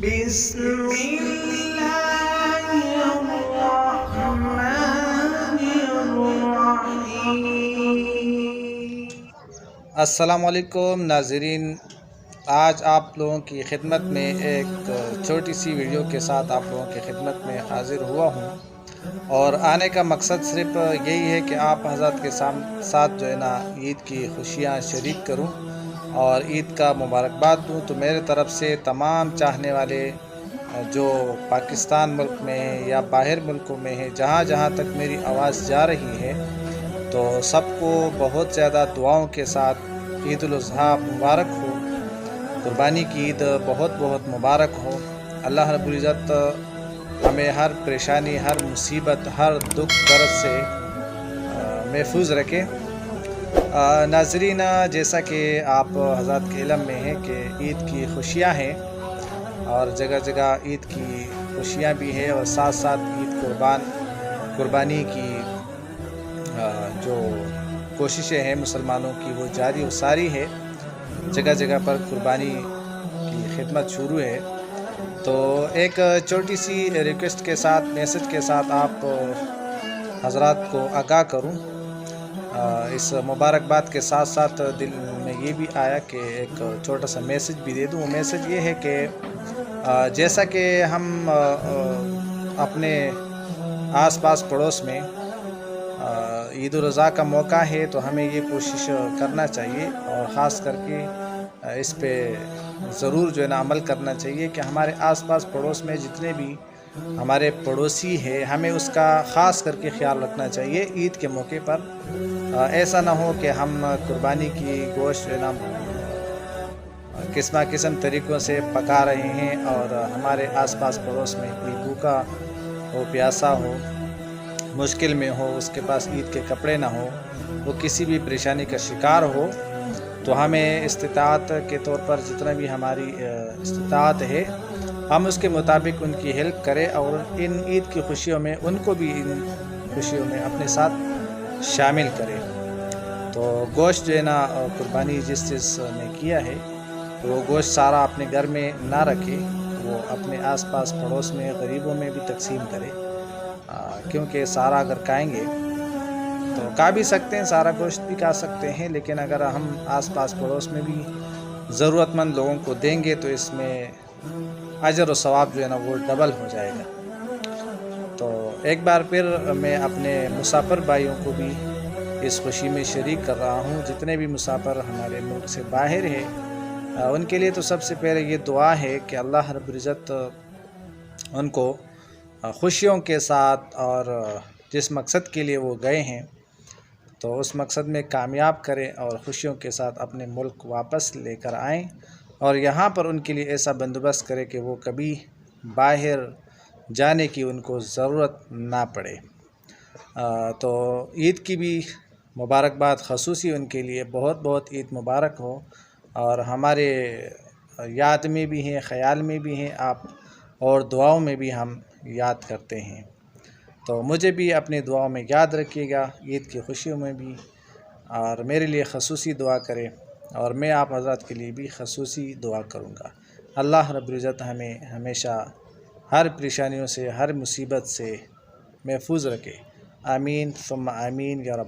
بسم اللہ الرحمن الرحیم۔ السلام علیکم ناظرین، آج آپ لوگوں کی خدمت میں ایک چھوٹی سی ویڈیو کے ساتھ آپ لوگوں کی خدمت میں حاضر ہوا ہوں، اور آنے کا مقصد صرف یہی ہے کہ آپ حضرات کے ساتھ جو ہے نا عید کی خوشیاں شریک کروں اور عید کا مبارکباد دوں۔ تو میرے طرف سے تمام چاہنے والے جو پاکستان ملک میں ہیں یا باہر ملکوں میں ہیں، جہاں جہاں تک میری آواز جا رہی ہے، تو سب کو بہت زیادہ دعاؤں کے ساتھ عید الاضحیٰ مبارک ہو، قربانی کی عید بہت بہت مبارک ہو۔ اللہ رب العزت ہمیں ہر پریشانی، ہر مصیبت، ہر دکھ درد سے محفوظ رکھے۔ ناظرین، جیسا کہ آپ حضرات کے علم میں ہے کہ عید کی خوشیاں ہیں اور جگہ جگہ عید کی خوشیاں بھی ہیں، اور ساتھ ساتھ عید قربانی کی جو کوششیں ہیں مسلمانوں کی وہ جاری و ساری ہے۔ جگہ جگہ پر قربانی کی خدمت شروع ہے۔ تو ایک چھوٹی سی ریکویسٹ کے ساتھ، میسج کے ساتھ آپ حضرات کو آگاہ کروں۔ اس مبارکباد کے ساتھ ساتھ دل میں یہ بھی آیا کہ ایک چھوٹا سا میسج بھی دے دوں۔ وہ میسج یہ ہے کہ جیسا کہ ہم اپنے آس پاس پڑوس میں عید الاضحیٰ کا موقع ہے، تو ہمیں یہ کوشش کرنا چاہیے اور خاص کر کے اس پہ ضرور جو ہے نا عمل کرنا چاہیے کہ ہمارے آس پاس پڑوس میں جتنے بھی ہمارے پڑوسی ہیں، ہمیں اس کا خاص کر کے خیال رکھنا چاہیے عید کے موقع پر۔ ایسا نہ ہو کہ ہم قربانی کی گوشت جو ہے نا قسم طریقوں سے پکا رہے ہیں اور ہمارے آس پاس پڑوس میں کوئی بھوکا ہو، پیاسا ہو، مشکل میں ہو، اس کے پاس عید کے کپڑے نہ ہو، وہ کسی بھی پریشانی کا شکار ہو، تو ہمیں استطاعت کے طور پر جتنا بھی ہماری استطاعت ہے، ہم اس کے مطابق ان کی ہیلپ کریں اور ان عید کی خوشیوں میں ان کو بھی ان خوشیوں میں اپنے ساتھ شامل کریں۔ تو گوشت جو ہے نا قربانی جس نے کیا ہے، وہ گوشت سارا اپنے گھر میں نہ رکھے، وہ اپنے آس پاس پڑوس میں غریبوں میں بھی تقسیم کرے، کیونکہ سارا اگر کھائیں گے تو کھا بھی سکتے ہیں، سارا گوشت بھی کھا سکتے ہیں، لیکن اگر ہم آس پاس پڑوس میں بھی ضرورت مند لوگوں کو دیں گے تو اس میں اجر و ثواب جو ہے نا وہ ڈبل ہو جائے گا۔ تو ایک بار پھر میں اپنے مسافر بھائیوں کو بھی اس خوشی میں شریک کر رہا ہوں۔ جتنے بھی مسافر ہمارے ملک سے باہر ہیں، ان کے لیے تو سب سے پہلے یہ دعا ہے کہ اللہ رب العزت ان کو خوشیوں کے ساتھ اور جس مقصد کے لیے وہ گئے ہیں تو اس مقصد میں کامیاب کریں اور خوشیوں کے ساتھ اپنے ملک واپس لے کر آئیں، اور یہاں پر ان کے لیے ایسا بندوبست کرے کہ وہ کبھی باہر جانے کی ان کو ضرورت نہ پڑے۔ تو عید کی بھی مبارکباد خصوصی ان کے لیے بہت بہت عید مبارک ہو، اور ہمارے یاد میں بھی ہیں، خیال میں بھی ہیں آپ، اور دعاؤں میں بھی ہم یاد کرتے ہیں۔ تو مجھے بھی اپنی دعاؤں میں یاد رکھیے گا، عید کی خوشیوں میں بھی، اور میرے لیے خصوصی دعا کریں، اور میں آپ حضرات کے لیے بھی خصوصی دعا کروں گا۔ اللہ رب العزت ہمیں ہمیشہ ہر پریشانیوں سے، ہر مصیبت سے محفوظ رکھے۔ آمین ثم آمین یا رب۔